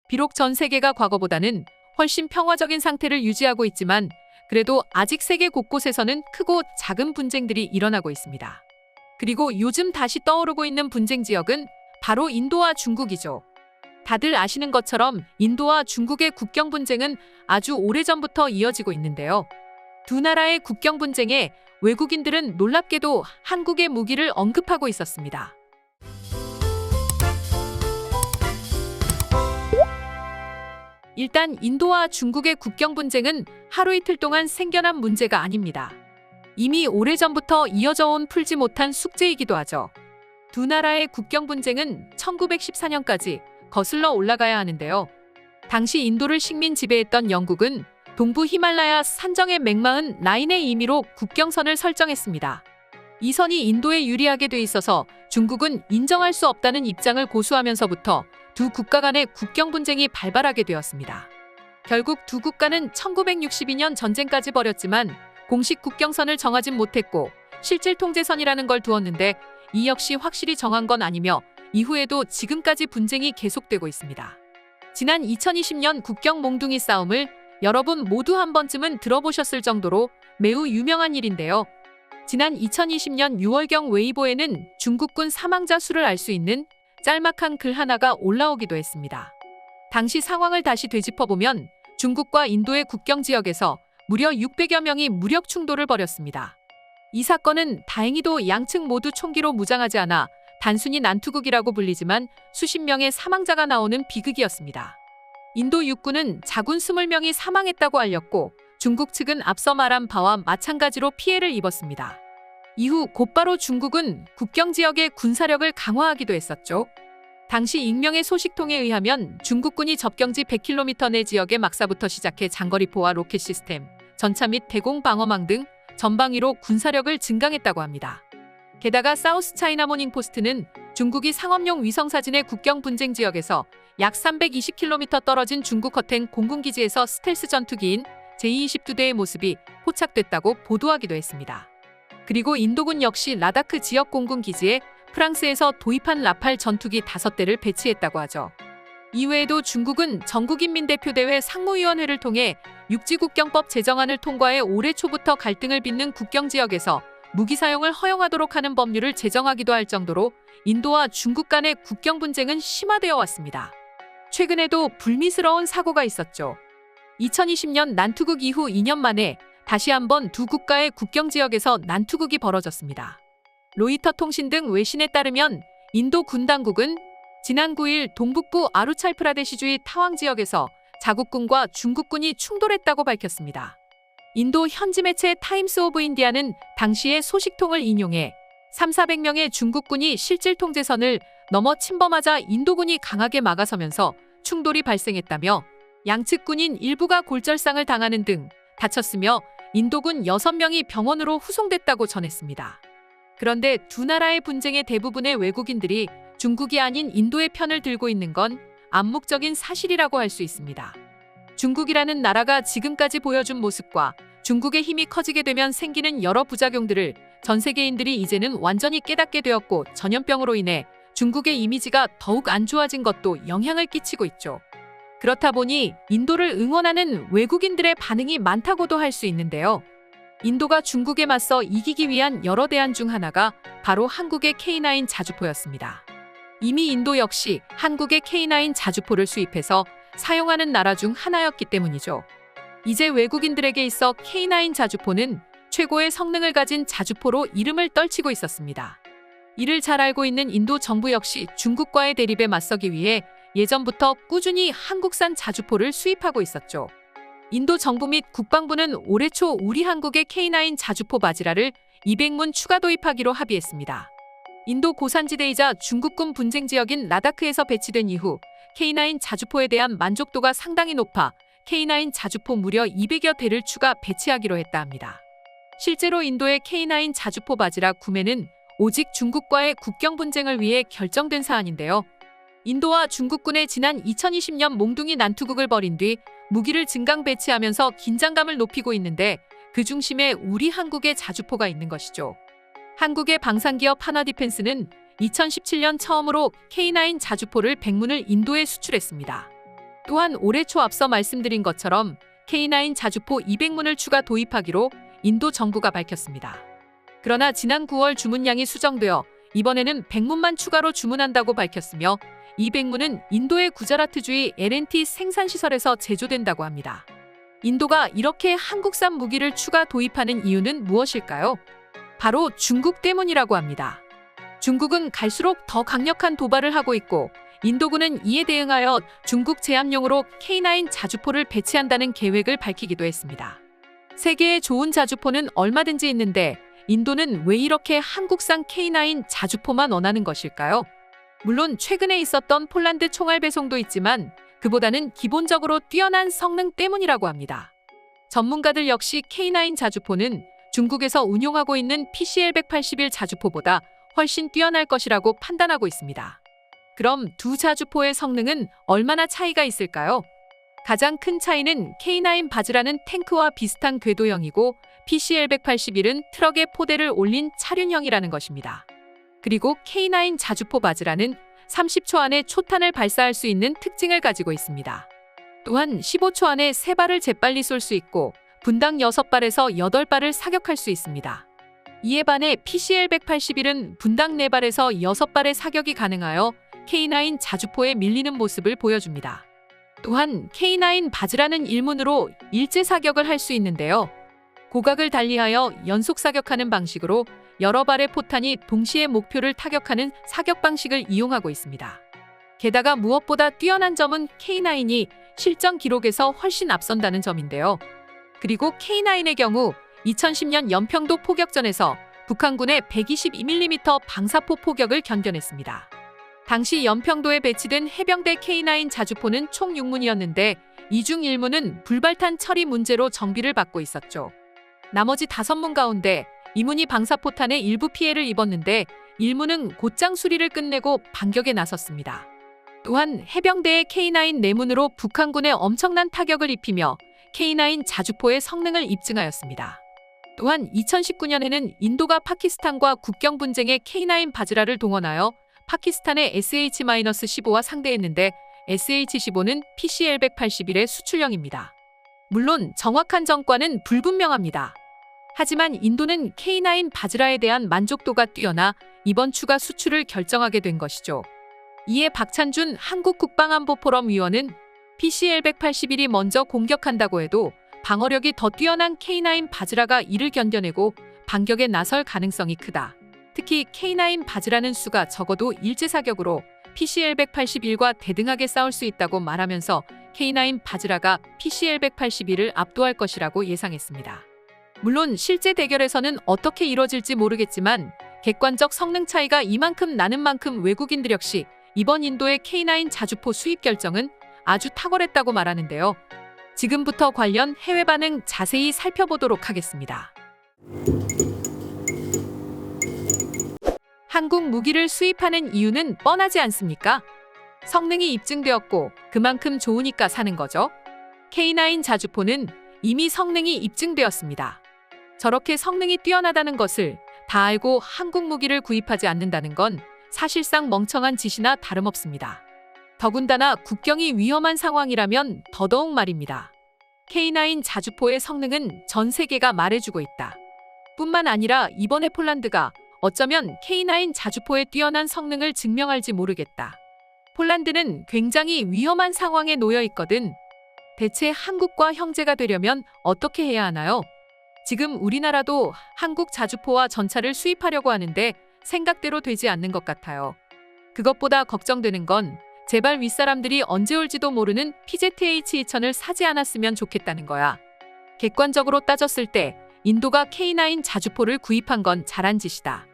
비록 전 세계가 과거보다는 훨씬 평화적인 상태를 유지하고 있지만 그래도 아직 세계 곳곳에서는 크고 작은 분쟁들이 일어나고 있습니다. 그리고 요즘 다시 떠오르고 있는 분쟁 지역은 바로 인도와 중국이죠. 다들 아시는 것처럼 인도와 중국의 국경 분쟁은 아주 오래전부터 이어지고 있는데요. 두 나라의 국경 분쟁에 외국인들은 놀랍게도 한국의 무기를 언급하고 있었습니다. 일단 인도와 중국의 국경 분쟁은 하루 이틀 동안 생겨난 문제가 아닙니다. 이미 오래전부터 이어져 온 풀지 못한 숙제이기도 하죠. 두 나라의 국경 분쟁은 1914년까지 거슬러 올라가야 하는데요. 당시 인도를 식민 지배했던 영국은 동부 히말라야 산정의 맥마흔 라인의 임의로 국경선을 설정했습니다. 이 선이 인도에 유리하게 돼 있어서 중국은 인정할 수 없다는 입장을 고수하면서부터 두 국가 간의 국경 분쟁이 발발하게 되었습니다. 결국 두 국가는 1962년 전쟁까지 벌였지만 공식 국경선을 정하진 못했고 실질 통제선이라는 걸 두었는데 이 역시 확실히 정한 건 아니며 이후에도 지금까지 분쟁이 계속되고 있습니다. 지난 2020년 국경 몽둥이 싸움을 여러분 모두 한 번쯤은 들어보셨을 정도로 매우 유명한 일인데요. 지난 2020년 6월경 웨이보에는 중국군 사망자 수를 알 수 있는 짤막한 글 하나가 올라오기도 했습니다. 당시 상황을 다시 되짚어보면 중국과 인도의 국경 지역에서 무려 600여 명이 무력 충돌을 벌였습니다. 이 사건은 다행히도 양측 모두 총기로 무장하지 않아 단순히 난투극이라고 불리지만 수십 명의 사망자가 나오는 비극이었습니다. 인도 육군은 자군 20명이 사망했다고 알렸고 중국 측은 앞서 말한 바와 마찬가지로 피해를 입었습니다. 이후 곧바로 중국은 국경 지역의 군사력을 강화하기도 했었죠. 당시 익명의 소식통에 의하면 중국군이 접경지 100km 내 지역의 막사부터 시작해 장거리포와 로켓 시스템, 전차 및 대공 방어망 등 전방위로 군사력을 증강했다고 합니다. 게다가 사우스 차이나 모닝 포스트는 중국이 상업용 위성사진의 국경 분쟁 지역에서 약 320km 떨어진 중국 허텐 공군기지에서 스텔스 전투기인 J-22대의 모습이 포착됐다고 보도하기도 했습니다. 그리고 인도군 역시 라다크 지역 공군기지에 프랑스에서 도입한 라팔 전투기 5대를 배치했다고 하죠. 이외에도 중국은 전국인민대표대회 상무위원회를 통해 육지국경법 제정안을 통과해 올해 초부터 갈등을 빚는 국경지역에서 무기 사용을 허용하도록 하는 법률을 제정하기도 할 정도로 인도와 중국 간의 국경 분쟁은 심화되어 왔습니다. 최근에도 불미스러운 사고가 있었죠. 2020년 난투극 이후 2년 만에 다시 한번 두 국가의 국경 지역에서 난투극이 벌어졌습니다. 로이터 통신 등 외신에 따르면 인도 군 당국은 지난 9일 동북부 아루찰프라데시주의 타왕 지역에서 자국군과 중국군이 충돌했다고 밝혔습니다. 인도 현지 매체 타임스 오브 인디아는 당시의 소식통을 인용해 3,400명의 중국군이 실질 통제선을 넘어 침범하자 인도군이 강하게 막아서면서 충돌이 발생했다며 양측 군인 일부가 골절상을 당하는 등 다쳤으며 인도군 6명이 병원으로 후송됐다고 전했습니다. 그런데 두 나라의 분쟁의 대부분의 외국인들이 중국이 아닌 인도의 편을 들고 있는 건 암묵적인 사실이라고 할 수 있습니다. 중국이라는 나라가 지금까지 보여준 모습과 중국의 힘이 커지게 되면 생기는 여러 부작용들을 전 세계인들이 이제는 완전히 깨닫게 되었고 전염병으로 인해 중국의 이미지가 더욱 안 좋아진 것도 영향을 끼치고 있죠. 그렇다 보니 인도를 응원하는 외국인들의 반응이 많다고도 할 수 있는데요. 인도가 중국에 맞서 이기기 위한 여러 대안 중 하나가 바로 한국의 K9 자주포였습니다. 이미 인도 역시 한국의 K9 자주포를 수입해서 사용하는 나라 중 하나였기 때문이죠. 이제 외국인들에게 있어 K9 자주포는 최고의 성능을 가진 자주포로 이름을 떨치고 있었습니다. 이를 잘 알고 있는 인도 정부 역시 중국과의 대립에 맞서기 위해 예전부터 꾸준히 한국산 자주포를 수입하고 있었죠. 인도 정부 및 국방부는 올해 초 우리 한국의 K9 자주포 바지라를 200문 추가 도입하기로 합의했습니다. 인도 고산지대이자 중국군 분쟁 지역인 라다크에서 배치된 이후 K9 자주포에 대한 만족도가 상당히 높아 K9 자주포 무려 200여 대를 추가 배치하기로 했다 합니다. 실제로 인도의 K9 자주포 바지라 구매는 오직 중국과의 국경 분쟁을 위해 결정된 사안인데요. 인도와 중국군의 지난 2020년 몽둥이 난투극을 벌인 뒤 무기를 증강 배치하면서 긴장감을 높이고 있는데 그 중심에 우리 한국의 자주포가 있는 것이죠. 한국의 방산기업 하나디펜스는 2017년 처음으로 K9 자주포를 100문을 인도에 수출했습니다. 또한 올해 초 앞서 말씀드린 것처럼 K9 자주포 200문을 추가 도입하기로 인도 정부가 밝혔습니다. 그러나 지난 9월 주문량이 수정되어 이번에는 100문만 추가로 주문한다고 밝혔으며 200문은 인도의 구자라트주의 L&T 생산시설에서 제조된다고 합니다. 인도가 이렇게 한국산 무기를 추가 도입하는 이유는 무엇일까요? 바로 중국 때문이라고 합니다. 중국은 갈수록 더 강력한 도발을 하고 있고 인도군은 이에 대응하여 중국 제압용으로 K9 자주포를 배치한다는 계획을 밝히기도 했습니다. 세계에 좋은 자주포는 얼마든지 있는데 인도는 왜 이렇게 한국산 K9 자주포만 원하는 것일까요? 물론 최근에 있었던 폴란드 총알 배송도 있지만 그보다는 기본적으로 뛰어난 성능 때문이라고 합니다. 전문가들 역시 K9 자주포는 중국에서 운용하고 있는 PCL-181 자주포보다 훨씬 뛰어날 것이라고 판단하고 있습니다. 그럼 두 자주포의 성능은 얼마나 차이가 있을까요? 가장 큰 차이는 K9 바즈라는 탱크와 비슷한 궤도형이고 PCL-181은 트럭에 포대를 올린 차륜형이라는 것입니다. 그리고 K9 자주포 바즈라는 30초 안에 초탄을 발사할 수 있는 특징을 가지고 있습니다. 또한 15초 안에 3발을 재빨리 쏠 수 있고 분당 6발에서 8발을 사격할 수 있습니다. 이에 반해 PCL-181은 분당 4발에서 6발의 사격이 가능하여 K9 자주포에 밀리는 모습을 보여줍니다. 또한 K9 바즈라는 일문으로 일제 사격을 할 수 있는데요. 고각을 달리하여 연속 사격하는 방식으로 여러 발의 포탄이 동시에 목표를 타격하는 사격 방식을 이용하고 있습니다. 게다가 무엇보다 뛰어난 점은 K9이 실전 기록에서 훨씬 앞선다는 점인데요. 그리고 K9의 경우 2010년 연평도 포격전에서 북한군의 122mm 방사포 포격을 견뎌냈습니다. 당시 연평도에 배치된 해병대 K9 자주포는 총 6문이었는데 이 중 1문은 불발탄 처리 문제로 정비를 받고 있었죠. 나머지 5문 가운데 2문이 방사포탄에 일부 피해를 입었는데 1문은 곧장 수리를 끝내고 반격에 나섰습니다. 또한 해병대의 K9 4문으로 북한군에 엄청난 타격을 입히며 K9 자주포의 성능을 입증하였습니다. 또한 2019년에는 인도가 파키스탄과 국경 분쟁에 K9 바즈라를 동원하여 파키스탄의 SH-15와 상대했는데 SH-15는 PCL-181의 수출형입니다. 물론 정확한 정과는 불분명합니다. 하지만 인도는 K9 바즈라에 대한 만족도가 뛰어나 이번 추가 수출을 결정하게 된 것이죠. 이에 박찬준 한국국방안보포럼 위원은 PCL-181이 먼저 공격한다고 해도 방어력이 더 뛰어난 K9 바즈라가 이를 견뎌내고 반격에 나설 가능성이 크다. 특히 K9 바즈라는 수가 적어도 일제 사격으로 PCL-181과 대등하게 싸울 수 있다고 말하면서 K9 바즈라가 PCL-181을 압도할 것이라고 예상했습니다. 물론 실제 대결에서는 어떻게 이뤄질지 모르겠지만 객관적 성능 차이가 이만큼 나는 만큼 외국인들 역시 이번 인도의 K9 자주포 수입 결정은 아주 탁월했다고 말하는데요. 지금부터 관련 해외 반응 자세히 살펴보도록 하겠습니다. 한국 무기를 수입하는 이유는 뻔하지 않습니까? 성능이 입증되었고 그만큼 좋으니까 사는 거죠. K9 자주포는 이미 성능이 입증되었습니다. 저렇게 성능이 뛰어나다는 것을 다 알고 한국 무기를 구입하지 않는다는 건 사실상 멍청한 짓이나 다름없습니다. 더군다나 국경이 위험한 상황이라면 더더욱 말입니다. K9 자주포의 성능은 전 세계가 말해주고 있다. 뿐만 아니라 이번에 폴란드가 어쩌면 K9 자주포의 뛰어난 성능을 증명할지 모르겠다. 폴란드는 굉장히 위험한 상황에 놓여 있거든. 대체 한국과 형제가 되려면 어떻게 해야 하나요? 지금 우리나라도 한국 자주포와 전차를 수입하려고 하는데 생각대로 되지 않는 것 같아요. 그것보다 걱정되는 건 제발 윗사람들이 언제 올지도 모르는 PZH-2000을 사지 않았으면 좋겠다는 거야. 객관적으로 따졌을 때 인도가 K9 자주포를 구입한 건 잘한 짓이다.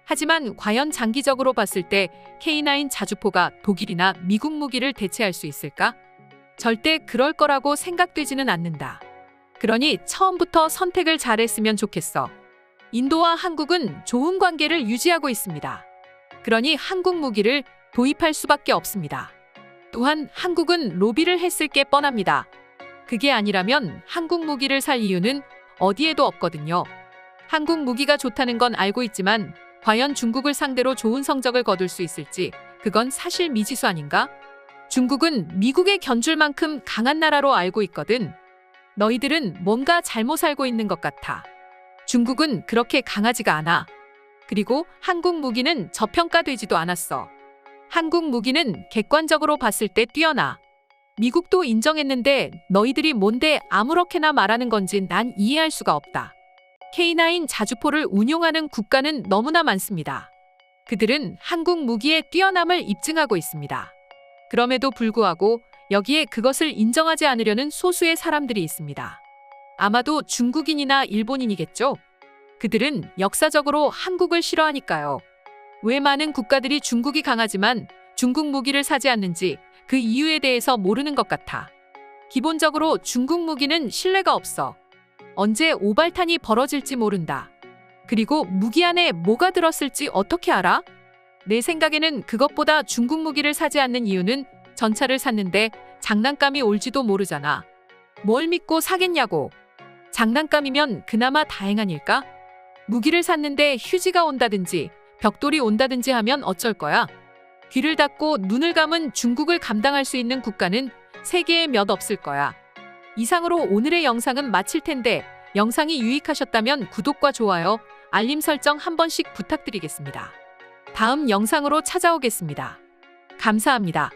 하지만 과연 장기적으로 봤을 때 K9 자주포가 독일이나 미국 무기를 대체할 수 있을까? 절대 그럴 거라고 생각되지는 않는다. 그러니 처음부터 선택을 잘했으면 좋겠어. 인도와 한국은 좋은 관계를 유지하고 있습니다. 그러니 한국 무기를 도입할 수밖에 없습니다. 또한 한국은 로비를 했을 게 뻔합니다. 그게 아니라면 한국 무기를 살 이유는 어디에도 없거든요. 한국 무기가 좋다는 건 알고 있지만 과연 중국을 상대로 좋은 성적을 거둘 수 있을지 그건 사실 미지수 아닌가? 중국은 미국에 견줄 만큼 강한 나라로 알고 있거든. 너희들은 뭔가 잘못 알고 있는 것 같아. 중국은 그렇게 강하지가 않아. 그리고 한국 무기는 저평가되지도 않았어. 한국 무기는 객관적으로 봤을 때 뛰어나. 미국도 인정했는데 너희들이 뭔데 아무렇게나 말하는 건지 난 이해할 수가 없다. K9 자주포를 운용하는 국가는 너무나 많습니다. 그들은 한국 무기의 뛰어남을 입증하고 있습니다. 그럼에도 불구하고 여기에 그것을 인정하지 않으려는 소수의 사람들이 있습니다. 아마도 중국인이나 일본인이겠죠? 그들은 역사적으로 한국을 싫어하니까요. 왜 많은 국가들이 중국이 강하지만 중국 무기를 사지 않는지 그 이유에 대해서 모르는 것 같아. 기본적으로 중국 무기는 신뢰가 없어. 언제 오발탄이 벌어질지 모른다. 그리고 무기 안에 뭐가 들었을지 어떻게 알아? 내 생각에는 그것보다 중국 무기를 사지 않는 이유는 전차를 샀는데 장난감이 올지도 모르잖아. 뭘 믿고 사겠냐고. 장난감이면 그나마 다행한 일까? 무기를 샀는데 휴지가 온다든지 벽돌이 온다든지 하면 어쩔 거야? 귀를 닫고 눈을 감은 중국을 감당할 수 있는 국가는 세계에 몇 없을 거야. 이상으로 오늘의 영상은 마칠 텐데 영상이 유익하셨다면 구독과 좋아요, 알림 설정 한 번씩 부탁드리겠습니다. 다음 영상으로 찾아오겠습니다. 감사합니다.